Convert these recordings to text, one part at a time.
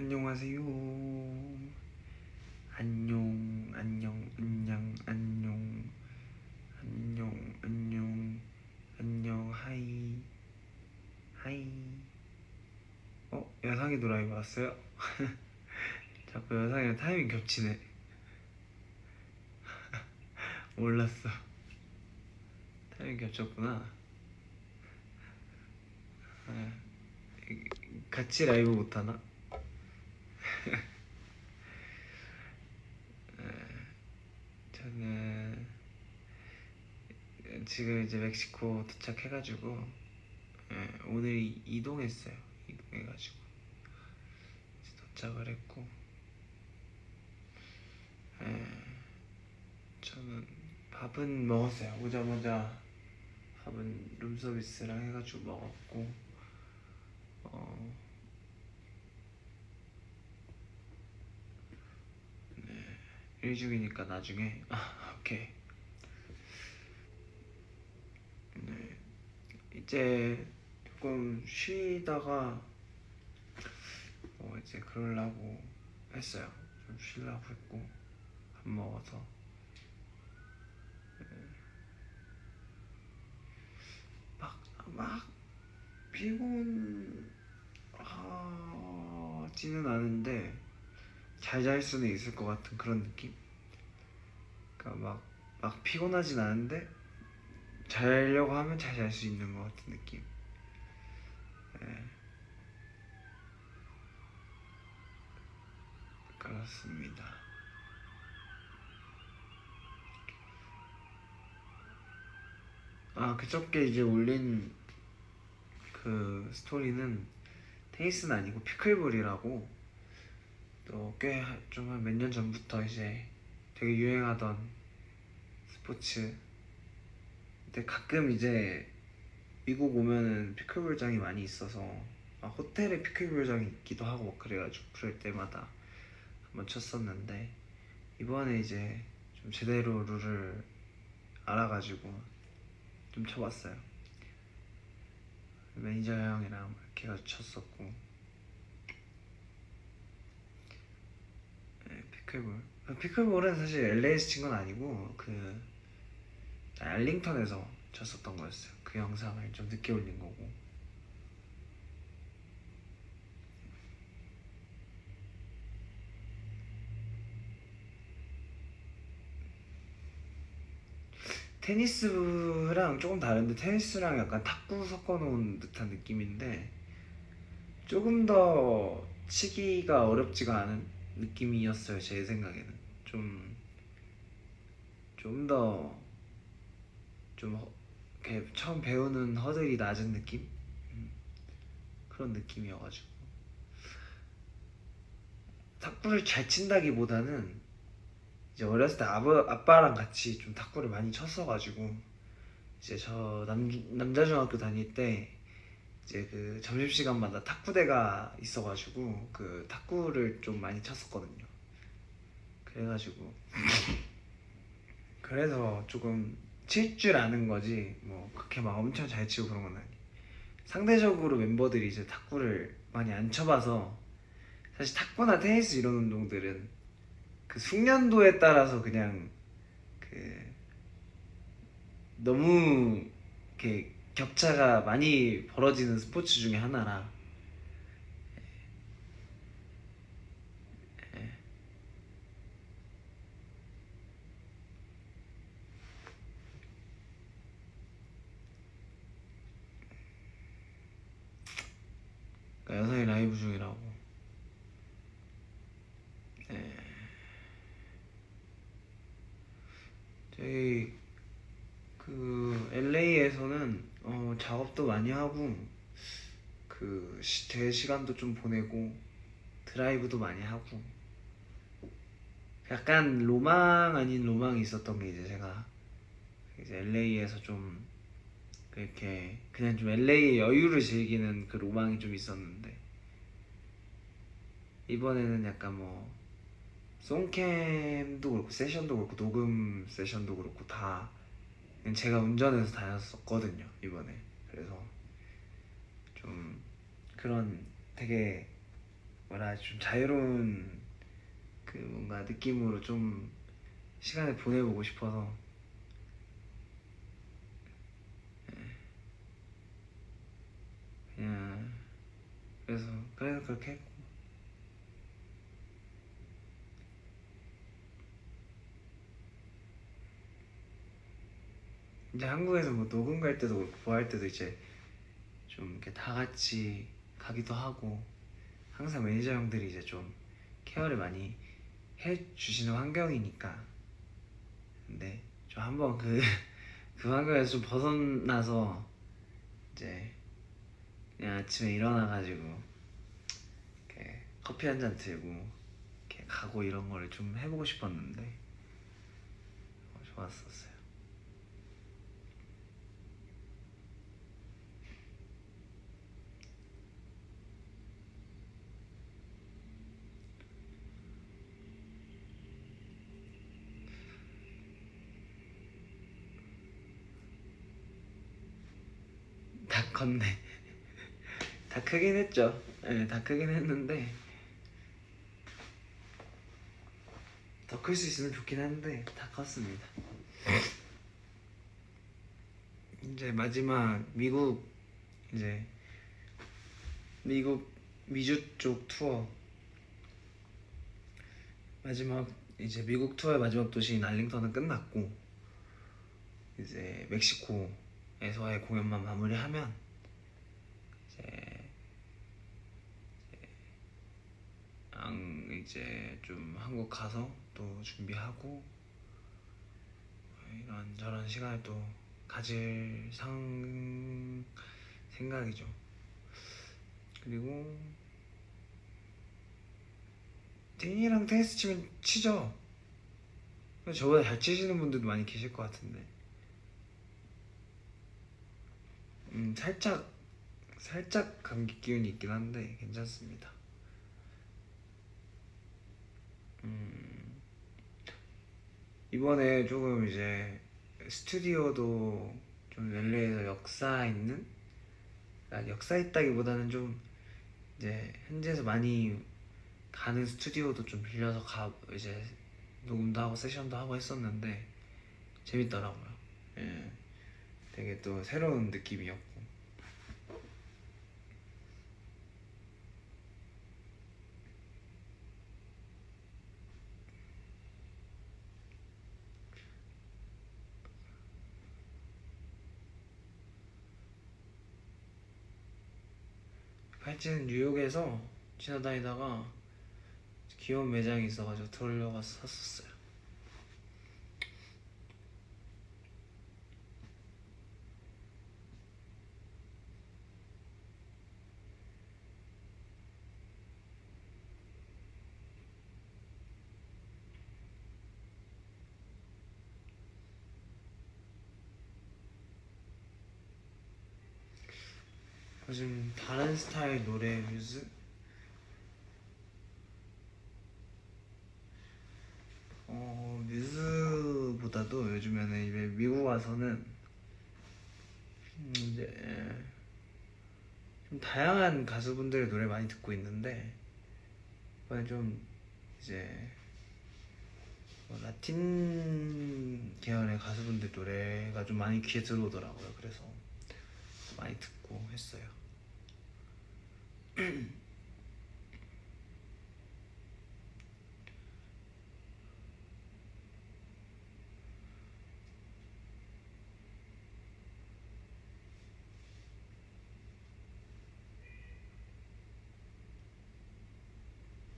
안녕하세요. 안녕, 안녕, 안녕, 안녕, 안녕, 안녕, 안녕, 하이, 하이. 여상이도 라이브 왔어요? 자꾸 여상이랑 타이밍 겹치네. 몰랐어. 타이밍 겹쳤구나. 아, 같이 라이브 못하나? 저는 지금 이제 멕시코 도착해가지고 오늘 이동했어요. 이동해가지고 이제 도착을 했고 저는 밥은 먹었어요. 오자마자 밥은 룸서비스랑 해가지고 먹었고 일 중이니까 나중에 오케이. 네, 이제 조금 쉬다가 이제 그러려고 했어요. 좀 쉬려고 했고 밥 먹어서 막 피곤하지는 않은데 잘 잘 수는 있을 것 같은 그런 느낌? 그러니까 막 피곤하진 않은데 자려고 하면 잘 잘 수 있는 것 같은 느낌. 네, 그렇습니다. 그저께 이제 올린 그 스토리는 테니스는 아니고 피클볼이라고 또 꽤 좀 한 몇 년 전부터 이제 되게 유행하던 스포츠. 근데 가끔 이제 미국 오면은 피클볼장이 많이 있어서 호텔에 피클볼장이 있기도 하고 막 그래가지고 그럴 때마다 한번 쳤었는데 이번에 이제 좀 제대로 룰을 알아가지고 좀 쳐봤어요. 매니저 형이랑 이렇게 해가지고 쳤었고 피클볼. 피클볼은 사실 LA에서 친 건 아니고 그 알링턴에서 쳤었던 거였어요. 그 영상을 좀 늦게 올린 거고. 테니스랑 조금 다른데 테니스랑 약간 탁구 섞어놓은 듯한 느낌인데 조금 더 치기가 어렵지가 않은 느낌이었어요. 제 생각에는 좀 더 좀 이렇게 처음 배우는 허들이 낮은 느낌? 그런 느낌이어가지고 탁구를 잘 친다기보다는 이제 어렸을 때 아빠랑 같이 좀 탁구를 많이 쳤어가지고 이제 저 남자 중학교 다닐 때 이제 그 점심시간마다 탁구대가 있어가지고 그 탁구를 좀 많이 쳤었거든요. 그래가지고 그래서 조금 칠 줄 아는 거지 뭐 그렇게 막 엄청 잘 치고 그런 건 아니. 상대적으로 멤버들이 이제 탁구를 많이 안 쳐봐서 사실 탁구나 테니스 이런 운동들은 그 숙련도에 따라서 그냥 그 너무 이렇게 격차가 많이 벌어지는 스포츠 중에 하나라. 그러니까 여성이 라이브 중이라고. 네. 저희 그 LA에서는 작업도 많이 하고 그 대시간도 좀 보내고 드라이브도 많이 하고 약간 로망 아닌 로망이 있었던 게 이제 제가 이제 LA에서 좀 이렇게 그냥 좀 LA의 여유를 즐기는 그 로망이 좀 있었는데 이번에는 약간 뭐 송캠도 그렇고 세션도 그렇고 녹음 세션도 그렇고 다 그냥 제가 운전해서 다녔었거든요 이번에. 그래서 좀 그런 되게 뭐라 좀 자유로운 그 뭔가 느낌으로 좀 시간을 보내보고 싶어서 그냥 그래서 그렇게 했고. 이제 한국에서 뭐 녹음 갈 때도 그렇고 뭐 할 때도 이제 좀 이렇게 다 같이 가기도 하고 항상 매니저 형들이 이제 좀 케어를 많이 해주시는 환경이니까. 근데 좀 한번 그 환경에서 좀 벗어나서 이제 그냥 아침에 일어나가지고 이렇게 커피 한 잔 들고 이렇게 가고 이런 거를 좀 해보고 싶었는데 좋았었어요. 다 컸네. 다 크긴 했죠. 네, 다 크긴 했는데 더 클 수 있으면 좋긴 한데 다 컸습니다. 이제 마지막 이제 미국 미주 쪽 투어 마지막 이제 미국 투어의 마지막 도시인 알링턴은 끝났고 이제 멕시코에서의 공연만 마무리하면 이제 이제 좀 한국 가서 또 준비하고 이런 저런 시간을 또 가질 생각이죠. 그리고 데니랑 테니스 치면 치죠. 저보다 잘 치시는 분들도 많이 계실 것 같은데 살짝 감기 기운이 있긴 한데 괜찮습니다. 이번에 조금 이제 스튜디오도 좀 LA에서 역사 있는, 역사 있다기보다는 좀 이제 현지에서 많이 가는 스튜디오도 좀 빌려서 이제 녹음도 하고 세션도 하고 했었는데 재밌더라고요. 예, 되게 또 새로운 느낌이었고. 팔찌는 뉴욕에서 지나다니다가 귀여운 매장이 있어가지고 들어가서 샀었어요. 요즘 다른 스타일 노래 뮤즈보다도 요즘에는 이제 미국 와서는 이제 좀 다양한 가수분들의 노래 많이 듣고 있는데 이번에 좀 이제 라틴 계열의 가수분들 노래가 좀 많이 귀에 들어오더라고요. 그래서 많이 듣고 했어요.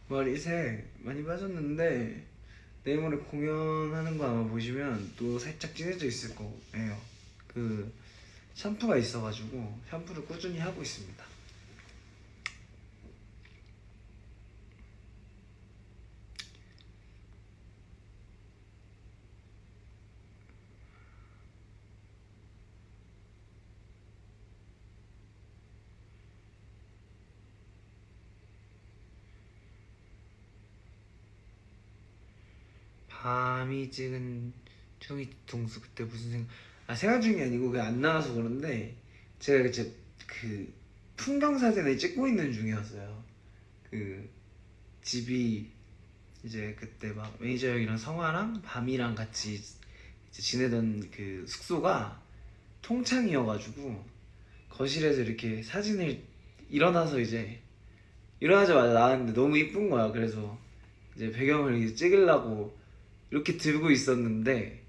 머리색 많이 빠졌는데 내일 모레 공연하는 거 아마 보시면 또 살짝 진해져 있을 거예요. 그 샴푸가 있어가지고 샴푸를 꾸준히 하고 있습니다. 밤이 찍은 중이 둥수 그때 무슨 생각 중이 아니고 그게 안 나와서 그런데 제가 이제 그 풍경 사진을 찍고 있는 중이었어요. 그 집이 이제 그때 막 매니저 형이랑 성화랑 밤이랑 같이 이제 지내던 그 숙소가 통창이어가지고 거실에서 이렇게 사진을 일어나서 이제 일어나자마자 나왔는데 너무 이쁜 거야. 그래서 이제 배경을 이제 찍으려고 이렇게 들고 있었는데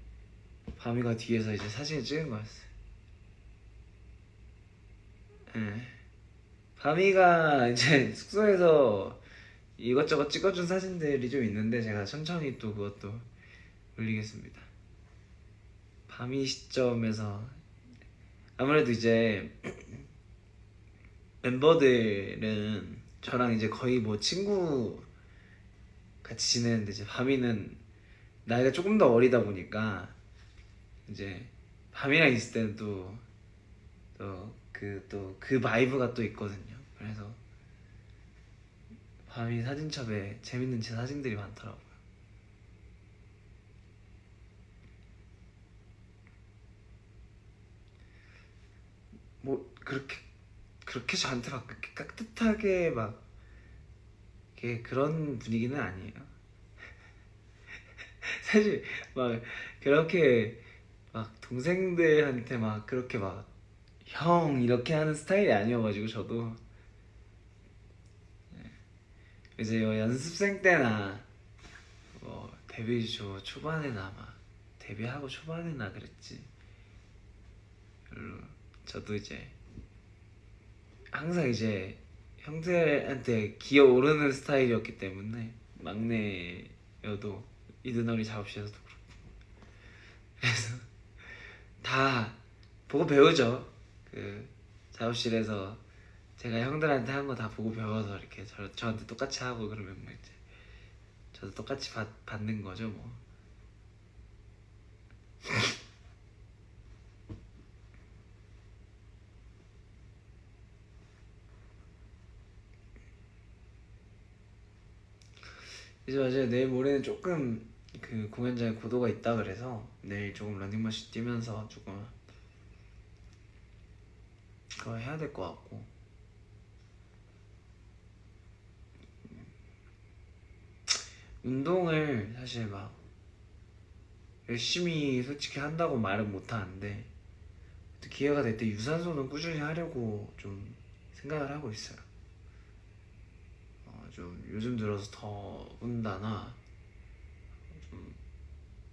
밤이가 뒤에서 이제 사진을 찍은 거였어요. 예. 밤이가 이제 숙소에서 이것저것 찍어준 사진들이 좀 있는데 제가 천천히 또 그것도 올리겠습니다. 밤이 시점에서 아무래도 이제 멤버들은 저랑 이제 거의 뭐 친구 같이 지내는데 이제 밤이는 나이가 조금 더 어리다 보니까 이제 밤이랑 있을 때는 또 그 바이브가 또 있거든요. 그래서 밤이 사진첩에 재밌는 제 사진들이 많더라고요. 뭐 그렇게 저한테 막 그렇게 깍듯하게 막 이렇게 그런 분위기는 아니에요. 사실 막 그렇게 막 동생들한테 막 그렇게 막 형 이렇게 하는 스타일이 아니어가지고 저도 이제 연습생 때나 뭐 데뷔 초반에나 막 데뷔하고 초반에나 그랬지. 별로 저도 이제 항상 이제 형들한테 기어오르는 스타일이었기 때문에 막내여도 이든어리 작업실에서도 그렇고 그래서 다 보고 배우죠. 그 작업실에서 제가 형들한테 한 거 다 보고 배워서 이렇게 저한테 똑같이 하고 그러면 뭐 이제 저도 똑같이 받는 거죠 뭐. 이제 맞아요. 내일 모레는 조금 그 공연장에 고도가 있다 그래서 내일 조금 러닝머신 뛰면서 조금 그거 해야 될 것 같고. 운동을 사실 막 열심히 솔직히 한다고 말은 못 하는데 기회가 될 때 유산소는 꾸준히 하려고 좀 생각을 하고 있어요. 좀 요즘 들어서 더군다나 좀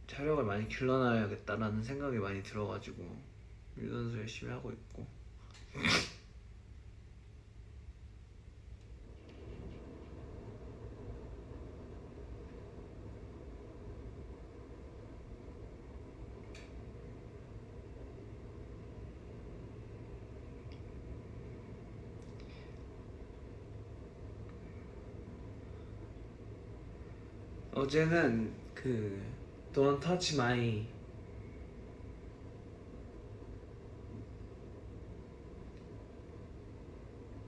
체력을 많이 길러놔야겠다라는 생각이 많이 들어가지고 유산소 열심히 하고 있고. 어제는 그 Don't Touch My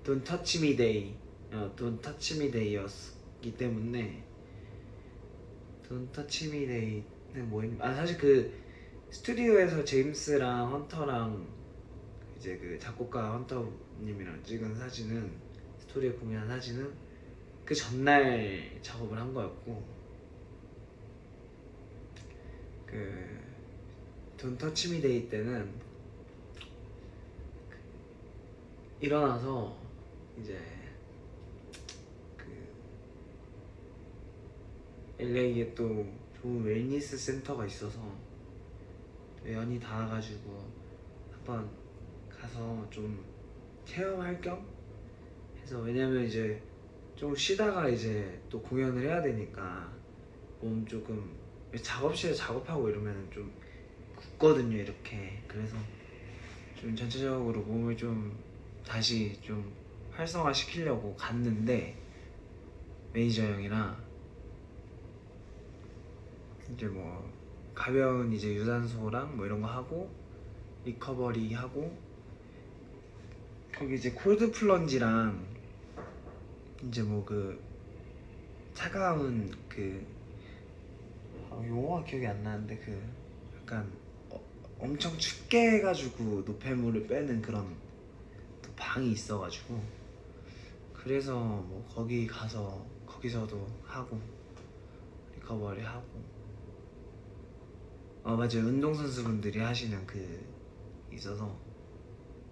Don't Touch Me Day Don't Touch Me Day였기 때문에 Don't Touch Me Day는 뭐였냐 사실 그 스튜디오에서 제임스랑 헌터랑 이제 그 작곡가 헌터님이랑 찍은 사진은 스토리에 공개한 사진은 그 전날 작업을 한 거였고 그 Don't Touch Me Day 때는 일어나서 이제 그 LA에 또 좋은 웰니스 센터가 있어서 연이 닿아가지고 한번 가서 좀 체험할 겸 해서 왜냐면 이제 좀 쉬다가 이제 또 공연을 해야 되니까 몸 조금 작업실에 작업하고 이러면 좀 굳거든요 이렇게. 그래서 좀 전체적으로 몸을 좀 다시 좀 활성화 시키려고 갔는데 매니저 형이랑 이제 뭐 가벼운 이제 유산소랑 뭐 이런 거 하고 리커버리 하고 거기 이제 콜드 플런지랑 이제 뭐 그 차가운 그 용어가 기억이 안 나는데 그 약간 엄청 춥게 해가지고 노폐물을 빼는 그런 또 방이 있어가지고 그래서 뭐 거기 가서 거기서도 하고 리커버리 하고 맞아요. 운동선수분들이 하시는 그 있어서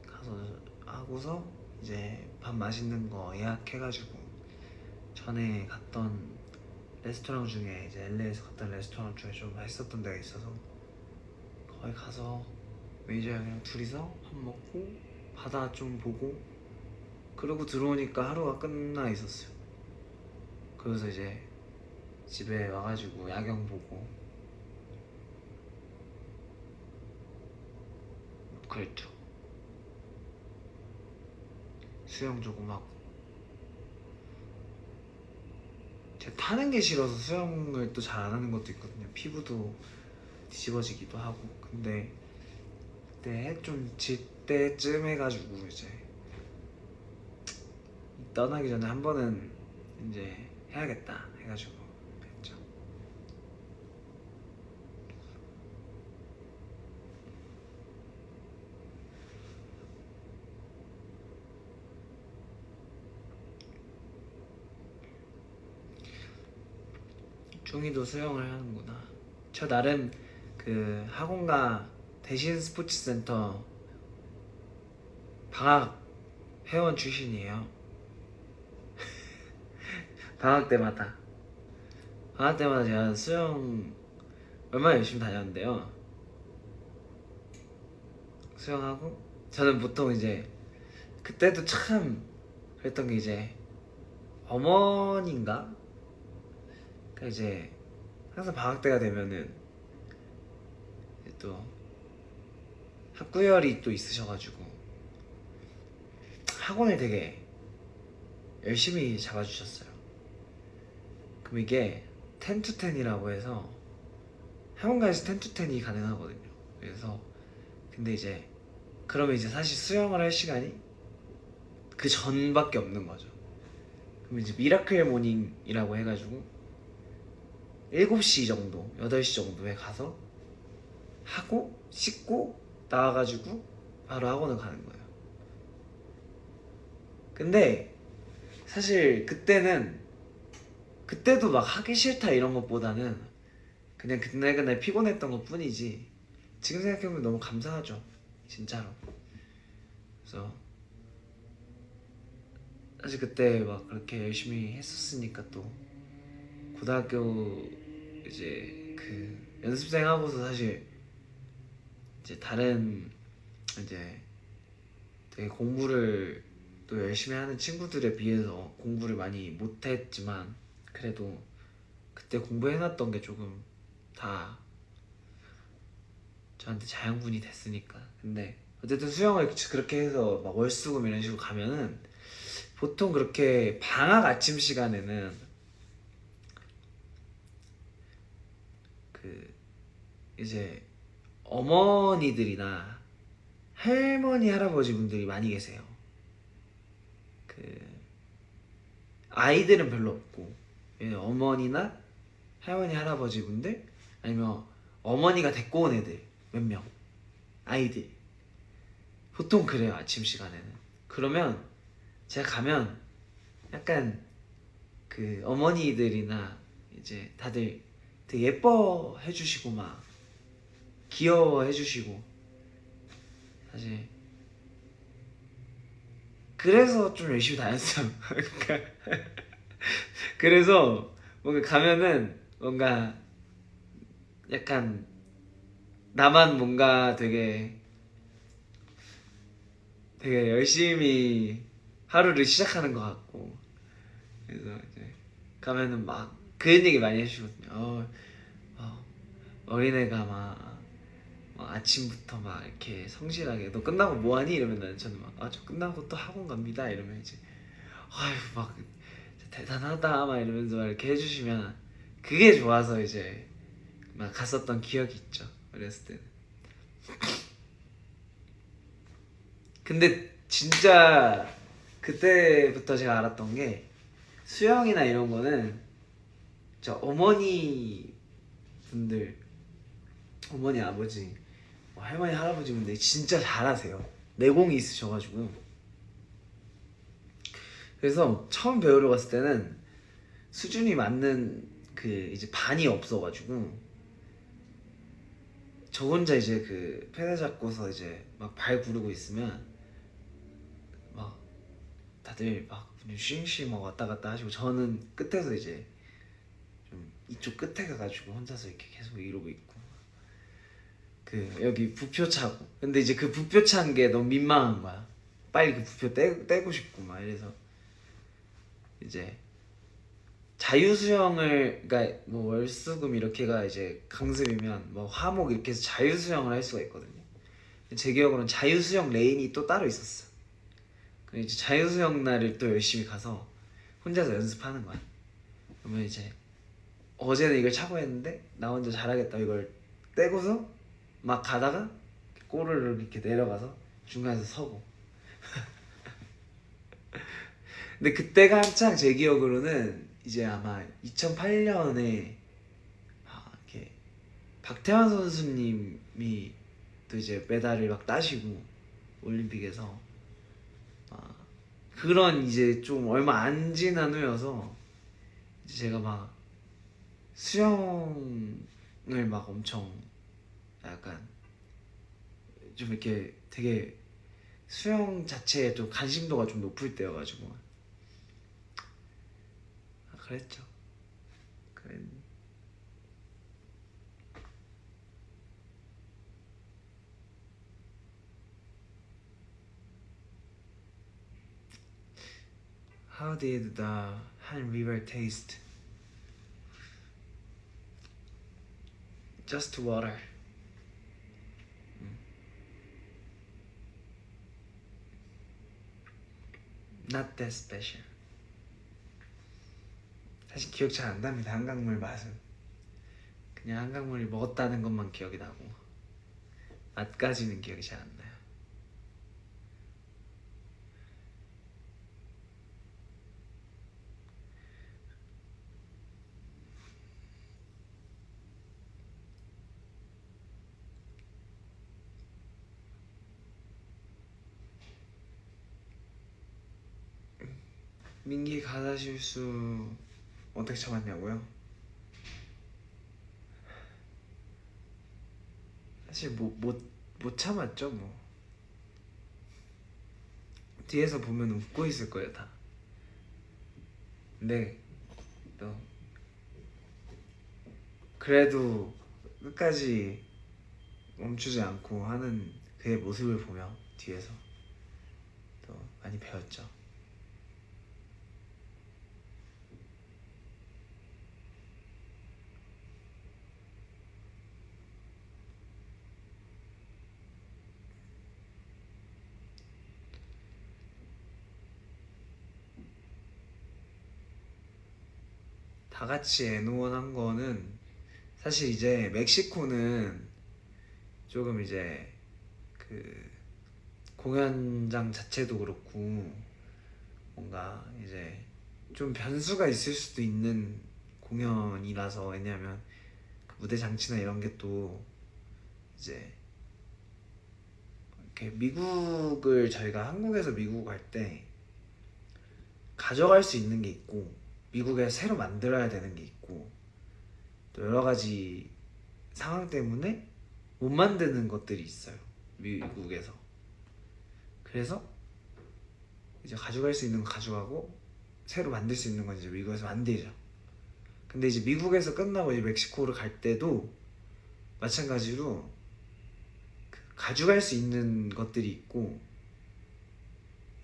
가서 하고서 이제 밥 맛있는 거 예약해가지고 전에 갔던 레스토랑 중에 이제 LA에서 갔던 레스토랑 중에 좀 맛있었던 데가 있어서 거기 가서 매니저 형이랑 둘이서 밥 먹고 바다 좀 보고 그러고 들어오니까 하루가 끝나 있었어요. 그래서 이제 집에 와가지고 야경 보고 그랬죠. 수영 조금 하고 제가 타는 게 싫어서 수영을 또 잘 안 하는 것도 있거든요. 피부도 뒤집어지기도 하고. 근데 그때 해 좀 질 때쯤 해가지고 이제 떠나기 전에 한 번은 이제 해야겠다 해가지고 했죠. 중이도 수영을 하는구나. 저 나름 그 학원가 대신 스포츠센터 방학 회원 출신이에요. 방학 때마다 제가 수영 얼마나 열심히 다녔는데요. 수영하고 저는 보통 이제 그때도 참 그랬던 게 이제 어머니인가? 그러니까 이제 항상 방학 때가 되면은 이제 또 학구열이 또 있으셔가지고 학원을 되게 열심히 잡아주셨어요. 그럼 이게 10to10이라고 해서 학원가에서 10to10이 가능하거든요. 그래서 근데 이제 그러면 이제 사실 수영을 할 시간이 그 전밖에 없는 거죠. 그럼 이제 미라클 모닝이라고 해가지고 7시 정도, 8시 정도에 가서 하고 씻고 나와가지고 바로 학원을 가는 거예요. 근데 사실 그때도 막 하기 싫다 이런 것보다는 그냥 그날 피곤했던 것 뿐이지 지금 생각해보면 너무 감사하죠. 진짜로. 그래서 사실 그때 막 그렇게 열심히 했었으니까 또 고등학교 이제 그 연습생 하고서 사실 이제 다른 이제 되게 공부를 또 열심히 하는 친구들에 비해서 공부를 많이 못했지만 그래도 그때 공부해놨던 게 조금 다 저한테 자양분이 됐으니까. 근데 어쨌든 수영을 그렇게 해서 막 월수금 이런 식으로 가면은 보통 그렇게 방학 아침 시간에는 그 이제 어머니들이나 할머니 할아버지 분들이 많이 계세요. 그 아이들은 별로 없고 어머니나 할머니 할아버지 분들 아니면 어머니가 데리고 온 애들 몇 명 아이들 보통 그래요. 아침 시간에는. 그러면 제가 가면 약간 그 어머니들이나 이제 다들 되게 예뻐해 주시고 막 귀여워해 주시고 사실 그래서 좀 열심히 다녔어요. 그래서 뭔가 가면은 뭔가 약간 나만 뭔가 되게 열심히 하루를 시작하는 것 같고 그래서 이제 가면은 막 그런 얘기 많이 해주시거든요. 어린애가 막 아침부터 막 이렇게 성실하게 너 끝나고 뭐하니? 이러면 저는 막 저 끝나고 또 학원 갑니다 이러면 이제 아유 막 대단하다 막 이러면서 막 이렇게 해주시면 그게 좋아서 이제 막 갔었던 기억이 있죠. 어렸을 때는. 근데 진짜 그때부터 제가 알았던 게 수영이나 이런 거는 저 어머니 분들 어머니 아버지 할머니 할아버지 분들이 진짜 잘하세요. 내공이 있으셔가지고 그래서 처음 배우러 갔을 때는 수준이 맞는 그 이제 반이 없어가지고 저 혼자 이제 그 페달 잡고서 이제 막 발 구르고 있으면 막 다들 막 그냥 쉬잉쉬잉 막 왔다 갔다 하시고 저는 끝에서 이제 좀 이쪽 끝에 가가지고 혼자서 이렇게 계속 이러고 있고 그 여기 부표 차고 근데 이제 그 부표 찬 게 너무 민망한 거야. 빨리 그 부표 떼고 싶고 막 이래서 이제 자유수영을 그러니까 뭐 월수금 이렇게가 이제 강습이면 뭐 화목 이렇게 해서 자유수영을 할 수가 있거든요. 제 기억으로는 자유수영 레인이 또 따로 있었어. 그럼 이제 자유수영 날을 또 열심히 가서 혼자서 연습하는 거야. 그러면 이제 어제는 이걸 차고 했는데 나 혼자 잘하겠다 이걸 떼고서 막 가다가 꼬르르 이렇게 내려가서 중간에서 서고 근데 그때가 한창 제 기억으로는 이제 아마 2008년에 이렇게 박태환 선수님이 또 이제 메달을 막 따시고 올림픽에서 그런 이제 좀 얼마 안 지난 후여서 이제 제가 막 수영을 막 엄청 약간 좀 이렇게 되게 수영 자체에 좀 관심도가 좀 높을 때여가지고 그랬죠. 그랬... How did the Han River taste? Just water. Not that special. 사실 기억 잘 안 납니다. 한강물 맛은 그냥 한강물을 먹었다는 것만 기억이 나고 맛까지는 기억이 잘 안 나요. 민기 가사 실수 어떻게 참았냐고요? 사실 못 참았죠 뭐. 뒤에서 보면 웃고 있을 거예요 다. 근데 또 그래도 끝까지 멈추지 않고 하는 그의 모습을 보며 뒤에서 또 많이 배웠죠. 다 같이 애노원한 거는 사실 이제 멕시코는 조금 이제 그 공연장 자체도 그렇고 뭔가 이제 좀 변수가 있을 수도 있는 공연이라서 왜냐면 그 무대 장치나 이런 게 또 이제 이렇게 미국을 저희가 한국에서 미국 갈 때 가져갈 수 있는 게 있고 미국에 새로 만들어야 되는 게 있고 또 여러 가지 상황 때문에 못 만드는 것들이 있어요 미국에서. 그래서 이제 가져갈 수 있는 거 가져가고 새로 만들 수 있는 건 이제 미국에서 만들죠. 근데 이제 미국에서 끝나고 이제 멕시코를 갈 때도 마찬가지로 그 가져갈 수 있는 것들이 있고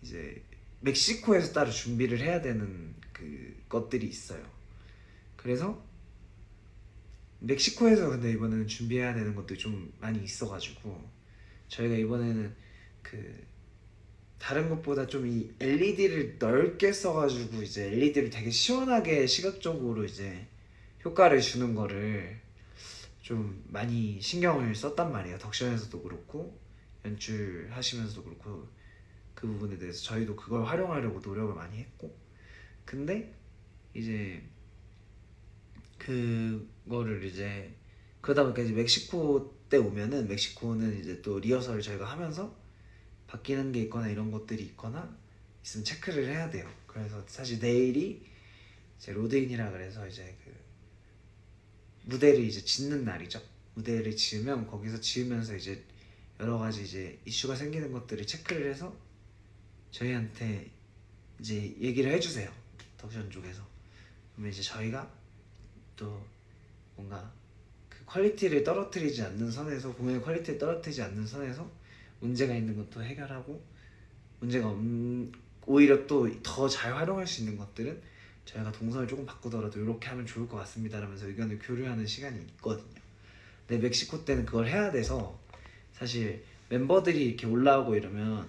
이제 멕시코에서 따로 준비를 해야 되는 그 것들이 있어요. 그래서 멕시코에서 근데 이번에는 준비해야 되는 것들이 좀 많이 있어가지고 저희가 이번에는 그 다른 것보다 좀 이 LED를 넓게 써가지고 이제 LED를 되게 시원하게 시각적으로 이제 효과를 주는 거를 좀 많이 신경을 썼단 말이에요. 덕션에서도 그렇고 연출하시면서도 그렇고 그 부분에 대해서 저희도 그걸 활용하려고 노력을 많이 했고 근데 이제 그거를 이제 그러다 보니까 이제 멕시코 때 오면은 멕시코는 이제 또 리허설을 저희가 하면서 바뀌는 게 있거나 이런 것들이 있거나 있으면 체크를 해야 돼요. 그래서 사실 내일이 이제 로드인이라 그래서 이제 그 무대를 이제 짓는 날이죠. 무대를 지으면 거기서 지으면서 이제 여러 가지 이제 이슈가 생기는 것들을 체크를 해서 저희한테 이제 얘기를 해주세요. 덕션 쪽에서. 그러면 이제 저희가 또 뭔가 그 퀄리티를 떨어뜨리지 않는 선에서, 공연의 퀄리티를 떨어뜨리지 않는 선에서 문제가 있는 것도 해결하고, 문제가 오히려 또 더 잘 활용할 수 있는 것들은 저희가 동선을 조금 바꾸더라도 이렇게 하면 좋을 것 같습니다 라면서 의견을 교류하는 시간이 있거든요. 근데 멕시코 때는 그걸 해야 돼서 사실 멤버들이 이렇게 올라오고 이러면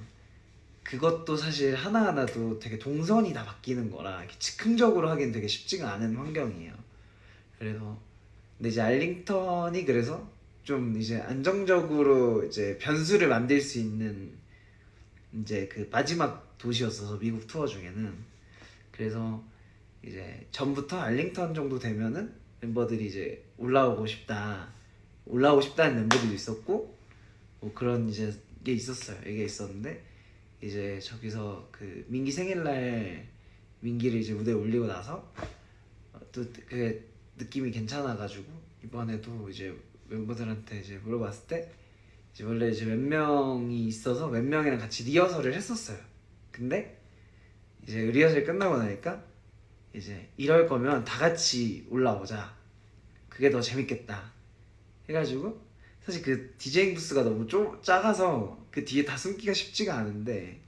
그것도 사실 하나하나도 되게 동선이 다 바뀌는 거라 이렇게 즉흥적으로 하기엔 되게 쉽지가 않은 환경이에요. 그래서 근데 이제 알링턴이 그래서 좀 이제 안정적으로 이제 변수를 만들 수 있는 이제 그 마지막 도시였어서 미국 투어 중에는. 그래서 이제 전부터 알링턴 정도 되면은 멤버들이 이제 올라오고 싶다는 멤버들도 있었고, 뭐 그런 이제 게 있었어요. 이게 있었는데 이제 저기서 그 민기 생일날 민기를 이제 무대에 올리고 나서 또 그게 느낌이 괜찮아가지고 이번에도 이제 멤버들한테 이제 물어봤을 때 이제 원래 이제 몇 명이 있어서 몇 명이랑 같이 리허설을 했었어요. 근데 이제 리허설 끝나고 나니까 이제 이럴 거면 다 같이 올라오자, 그게 더 재밌겠다 해가지고, 사실 그 디제잉 부스가 너무 작아서 그 뒤에 다 숨기가 쉽지가 않은데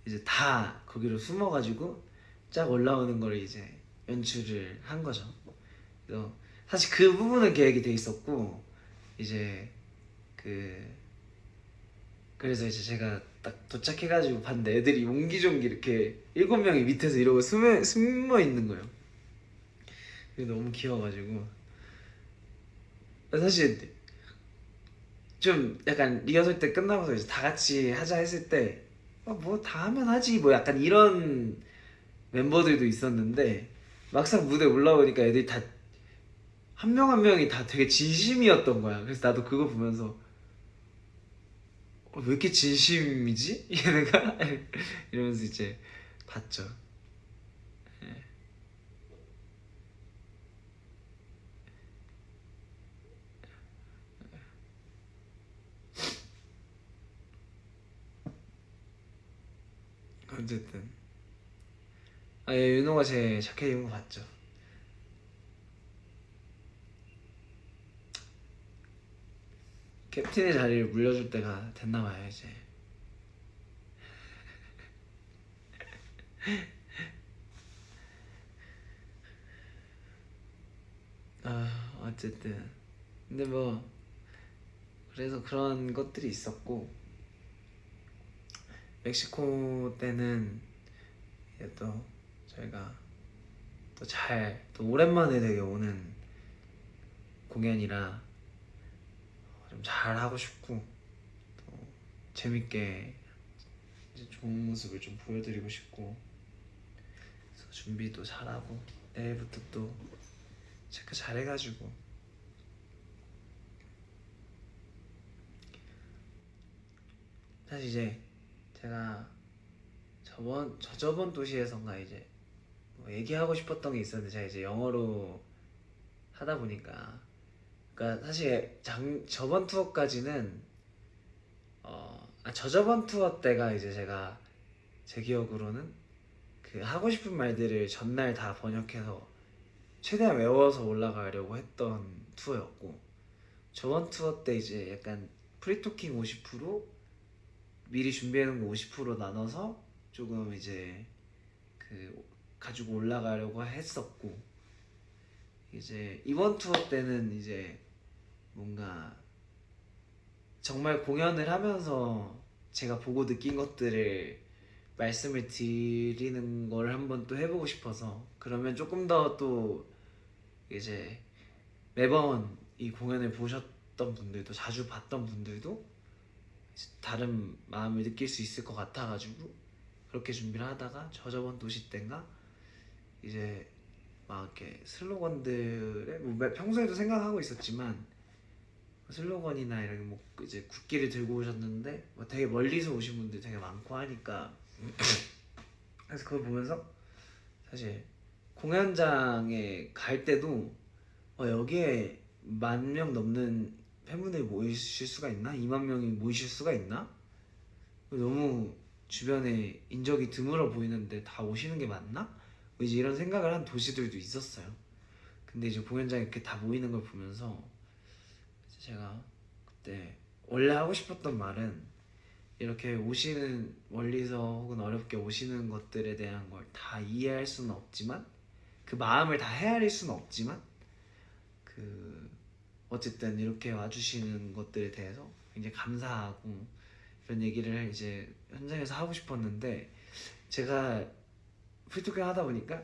이제 다 거기로 숨어가지고 쫙 올라오는 걸 이제 연출을 한 거죠. 그래서 사실 그 부분은 계획이 돼 있었고, 이제 그래서 이제 제가 딱 도착해가지고 봤는데 애들이 옹기종기 이렇게 7명이 밑에서 이러고 숨어 있는 거예요. 그게 너무 귀여워가지고 사실 좀 약간 리허설 때 끝나고서 이제 다 같이 하자 했을 때 뭐 다 하면 하지 뭐 약간 이런 멤버들도 있었는데, 막상 무대 올라오니까 애들이 다 한 명 한 명이 다 되게 진심이었던 거야. 그래서 나도 그거 보면서 왜 이렇게 진심이지? 얘네가 이러면서 이제 봤죠. 예. 어쨌든 예, 윤호가 제 자켓 입은 거 봤죠. 캡틴의 자리를 물려줄 때가 됐나봐요 이제. 어쨌든 근데 뭐 그래서 그런 것들이 있었고, 멕시코 때는 이제 또 저희가 또 오랜만에 되게 오는 공연이라 좀 잘 하고 싶고 또 재밌게 이제 좋은 모습을 좀 보여드리고 싶고, 그래서 준비도 잘하고 내일부터 또 체크 잘해가지고. 사실 이제 제가 저번 도시에선가 이제 뭐 얘기하고 싶었던 게 있었는데 제가 이제 영어로 하다 보니까, 그러니까 사실 저번 투어까지는 저저번 투어 때가 이제 제가 제 기억으로는 그 하고 싶은 말들을 전날 다 번역해서 최대한 외워서 올라가려고 했던 투어였고, 저번 투어 때 이제 약간 프리토킹 50%, 미리 준비해놓은 거 50% 나눠서 조금 이제 그 가지고 올라가려고 했었고, 이제 이번 투어 때는 이제 뭔가 정말 공연을 하면서 제가 보고 느낀 것들을 말씀을 드리는 걸 한번 또 해보고 싶어서, 그러면 조금 더 또 이제 매번 이 공연을 보셨던 분들도, 자주 봤던 분들도 다른 마음을 느낄 수 있을 것 같아가지고 그렇게 준비를 하다가 저번 도시 때인가 이제 막 이렇게 슬로건들에 뭐 평소에도 생각하고 있었지만 슬로건이나 이런 뭐 이제 국기를 들고 오셨는데 뭐 되게 멀리서 오신 분들 되게 많고 하니까 그래서 그걸 보면서 사실 공연장에 갈 때도 여기에 10,000명 넘는 팬분들이 모이실 수가 있나? 20,000명이 모이실 수가 있나? 너무 주변에 인적이 드물어 보이는데 다 오시는 게 맞나? 이제 이런 생각을 한 도시들도 있었어요. 근데 이제 공연장에 이렇게 다 모이는 걸 보면서 제가 그때 원래 하고 싶었던 말은 이렇게 오시는 멀리서 혹은 어렵게 오시는 것들에 대한 걸 다 이해할 수는 없지만 그 마음을 다 헤아릴 수는 없지만 그 어쨌든 이렇게 와주시는 것들에 대해서 굉장히 감사하고 이런 얘기를 이제 현장에서 하고 싶었는데 제가 프리토킹 하다 보니까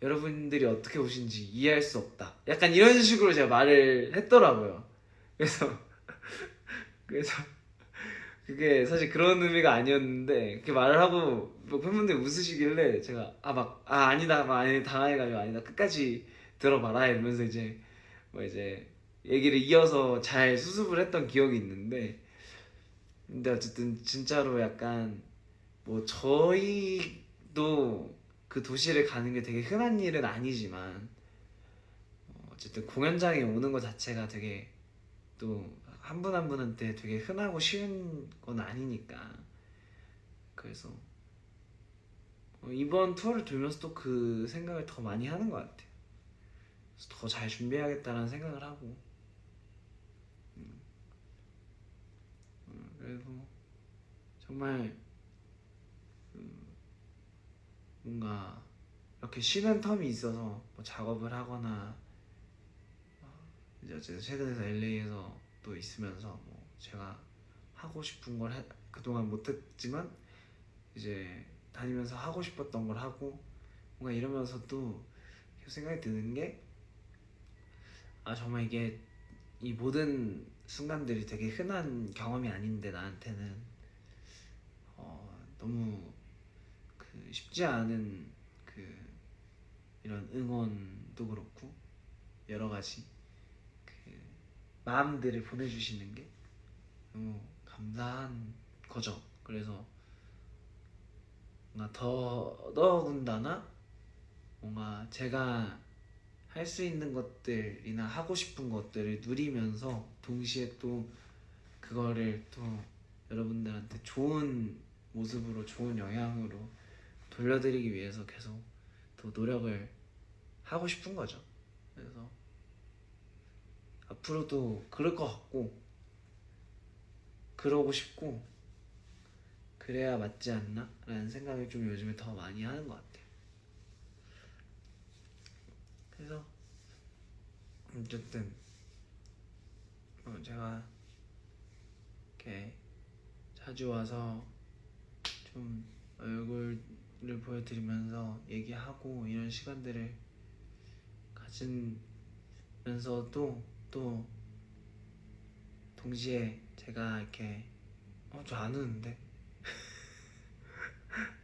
여러분들이 어떻게 오신지 이해할 수 없다 약간 이런 식으로 제가 말을 했더라고요. 그래서 그래서 그게 사실 그런 의미가 아니었는데 그렇게 말을 하고 뭐 팬분들이 웃으시길래 제가 아니다 막 아니 당황해가지고 아니다 끝까지 들어봐라 이러면서 이제 뭐 이제 얘기를 이어서 잘 수습을 했던 기억이 있는데 근데 어쨌든 진짜로 약간 뭐 저희도 그 도시를 가는 게 되게 흔한 일은 아니지만 어쨌든 공연장에 오는 것 자체가 되게 또 한 분 한 분한테 되게 흔하고 쉬운 건 아니니까 그래서 이번 투어를 돌면서 또 그 생각을 더 많이 하는 것 같아요. 그래서 더 잘 준비해야겠다라는 생각을 하고 그리고 정말 뭔가 이렇게 쉬는 텀이 있어서 뭐 작업을 하거나 이제 어쨌든 최근에서 LA에서 또 있으면서 뭐 제가 하고 싶은 걸 그동안 못했지만 이제 다니면서 하고 싶었던 걸 하고 뭔가 이러면서도 계속 생각이 드는 게 정말 이게 이 모든 순간들이 되게 흔한 경험이 아닌데 나한테는 너무 그 쉽지 않은 그 이런 응원도 그렇고 여러 가지 그 마음들을 보내주시는 게 너무 감사한 거죠. 그래서 뭔가 더더군다나 뭔가 제가 할 수 있는 것들이나 하고 싶은 것들을 누리면서 동시에 또 그거를 또 여러분들한테 좋은 모습으로 좋은 영향으로 돌려드리기 위해서 계속 더 노력을 하고 싶은 거죠. 그래서 앞으로도 그럴 것 같고 그러고 싶고 그래야 맞지 않나? 라는 생각을 좀 요즘에 더 많이 하는 것 같아요. 그래서 어쨌든 제가 이렇게 자주 와서 좀 얼굴을 보여드리면서 얘기하고 이런 시간들을 가지면서도 또 동시에 제가 이렇게 저 안 우는데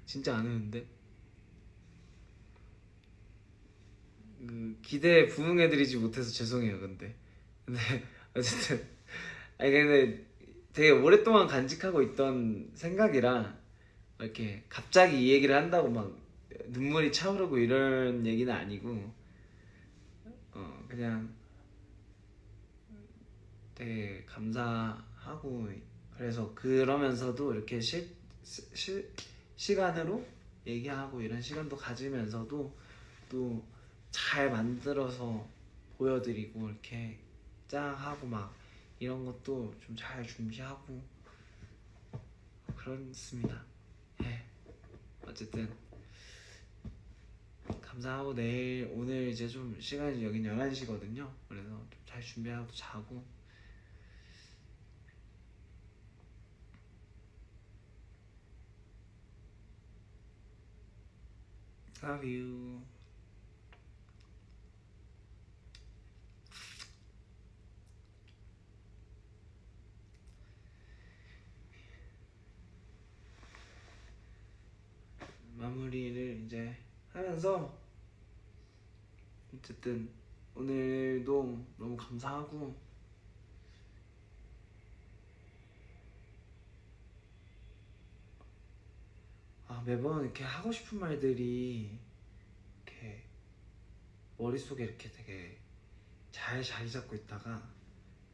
진짜 안 우는데 그 기대에 부응해드리지 못해서 죄송해요. 근데 어쨌든 근데 되게 오랫동안 간직하고 있던 생각이라 이렇게 갑자기 이 얘기를 한다고 막 눈물이 차오르고 이런 얘기는 아니고 그냥 되게 감사하고 그래서 그러면서도 이렇게 시간으로 얘기하고 이런 시간도 가지면서도 또 잘 만들어서 보여드리고 이렇게 짱 하고 막 이런 것도 좀 잘 준비하고 그렇습니다. 예. 어쨌든 감사하고 오늘 이제 좀 시간이 여긴 11시거든요. 그래서 좀 잘 준비하고 자고 Love you. 마무리를 이제 하면서 어쨌든 오늘도 너무 감사하고 매번 이렇게 하고 싶은 말들이 머릿속에 이렇게 되게 잘 자리 잡고 있다가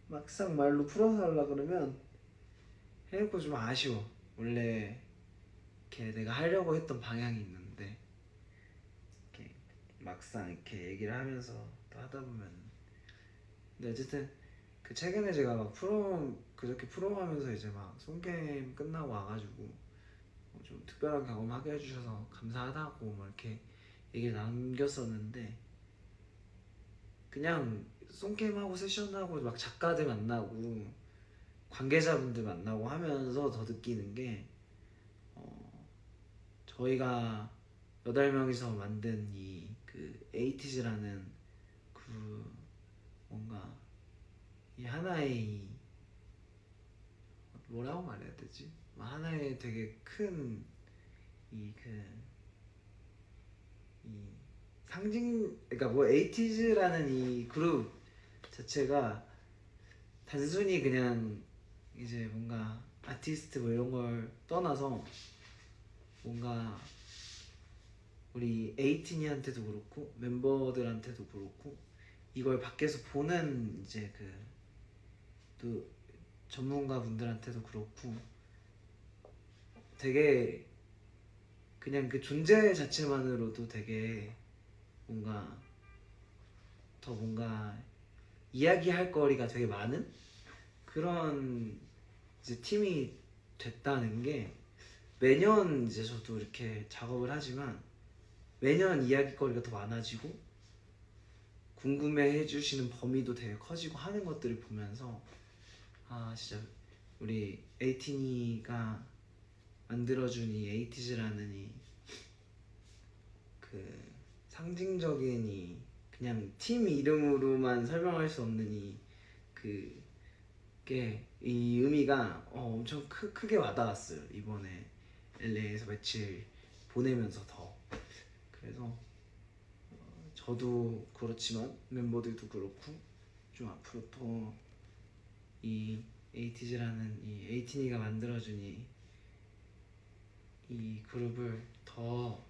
막상 말로 풀어서 하려고 그러면 해놓고 좀 아쉬워. 원래 이렇게 내가 하려고 했던 방향이 있는데 이렇게 막상 이렇게 얘기를 하면서 또 하다 보면. 근데 어쨌든 그 최근에 제가 막 그렇게 프로 하면서 이제 막 송게임 끝나고 와가지고 좀 특별한 경험하게 해주셔서 감사하다고 뭐 이렇게 얘기를 남겼었는데, 그냥 송게임하고 세션하고 막 작가들 만나고 관계자분들 만나고 하면서 더 느끼는 게 저희가 8명이서 만든 이 그 에이티즈라는 그 뭔가 이 하나의 뭐라고 말해야 되지? 하나의 되게 큰 이 이 상징, 그러니까 뭐 에이티즈라는 이 그룹 자체가 단순히 그냥 이제 뭔가 아티스트 뭐 이런 걸 떠나서 뭔가 우리 에이티니한테도 그렇고 멤버들한테도 그렇고 이걸 밖에서 보는 이제 그 또 전문가 분들한테도 그렇고 되게 그냥 그 존재 자체만으로도 되게 뭔가 더 뭔가 이야기할 거리가 되게 많은 그런 이제 팀이 됐다는 게, 매년 이제 저도 이렇게 작업을 하지만 매년 이야기거리가 더 많아지고 궁금해 해주시는 범위도 되게 커지고 하는 것들을 보면서 아 진짜 우리 에이티니가 만들어준 이 에이티즈라는 이 그 상징적인 이 그냥 팀 이름으로만 설명할 수 없는 이 그게 이 의미가 엄청 크게 와닿았어요. 이번에 LA에서 며칠 보내면서 더. 그래서 저도 그렇지만 멤버들도 그렇고 좀 앞으로 더 이 에이티즈라는 이 에이티니가 만들어준 이 그룹을 더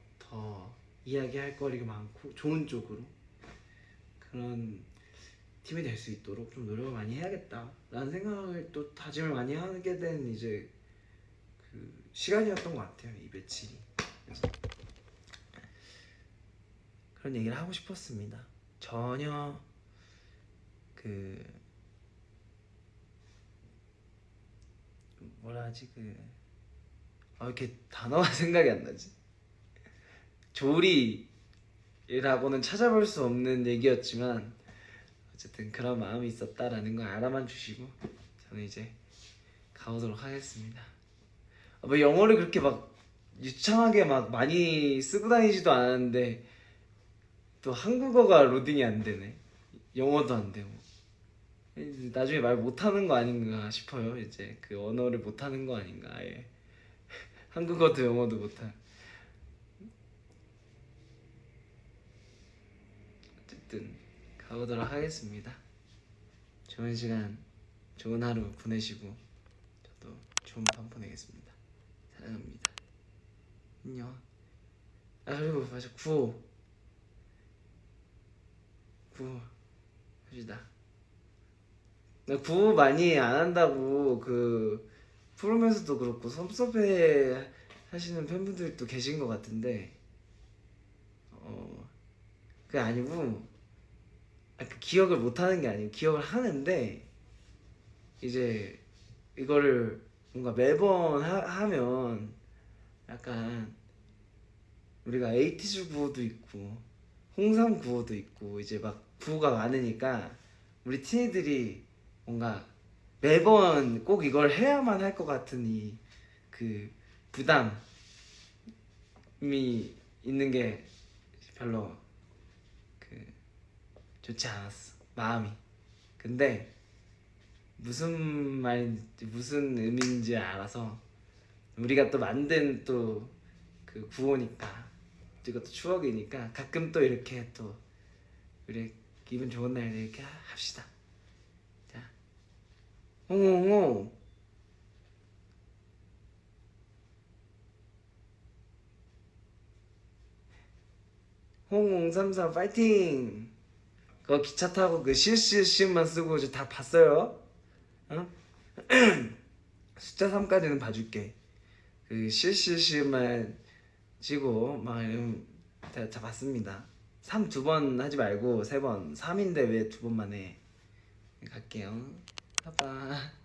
이야기할 거리가 많고 좋은 쪽으로 그런 팀이 될 수 있도록 좀 노력을 많이 해야겠다라는 생각을 또 다짐을 많이 하게 된 이제 그 시간이었던 것 같아요, 이 며칠이. 그래서 그런 얘기를 하고 싶었습니다. 전혀 그 뭐라 하지 이렇게 단어가 생각이 안 나지. 조리라고는 찾아볼 수 없는 얘기였지만 어쨌든 그런 마음이 있었다라는 걸 알아만 주시고 저는 이제 가보도록 하겠습니다. 뭐 영어를 그렇게 막 유창하게 막 많이 쓰고 다니지도 않았는데 또 한국어가 로딩이 안 되네. 영어도 안 되고. 나중에 말 못하는 거 아닌가 싶어요. 이제 그 언어를 못하는 거 아닌가 아예. 한국어도 영어도 못할. 어쨌든 가보도록 하겠습니다. 좋은 시간, 좋은 하루 보내시고 저도 좋은 밤 보내겠습니다. 사랑합니다. 안녕. 아 그리고 맞아, 구호 합시다. 나 구호 많이 안 한다고 그 프로면서도 그렇고 섭섭해 하시는 팬분들도 계신 것 같은데 그게 아니고 그 기억을 못 하는 게 아니고 기억을 하는데 이제 이거를 뭔가 매번 하면 약간 우리가 에이티즈 구호도 있고 홍삼 구호도 있고 이제 막 구호가 많으니까 우리 티니들이 뭔가 매번 꼭 이걸 해야만 할 것 같은 이 그 부담이 있는 게 별로 그 좋지 않았어, 마음이. 근데 무슨 말인지 무슨 의미인지 알아서 우리가 또 만든 또 그 구호니까 이것도 추억이니까 가끔 또 이렇게 또 우리 기분 좋은 날 이렇게 합시다. 자, 홍홍홍 홍034 파이팅. 그거 기차 타고 그 시읒시읒만 쓰고 이제 다 봤어요. 어? 숫자 3까지는 봐줄게. 그 시읒시읒만 치고 막 다 봤습니다. 3 2번 하지 말고 3번. 3인데 왜 2번만 해. 갈게요. 봐봐.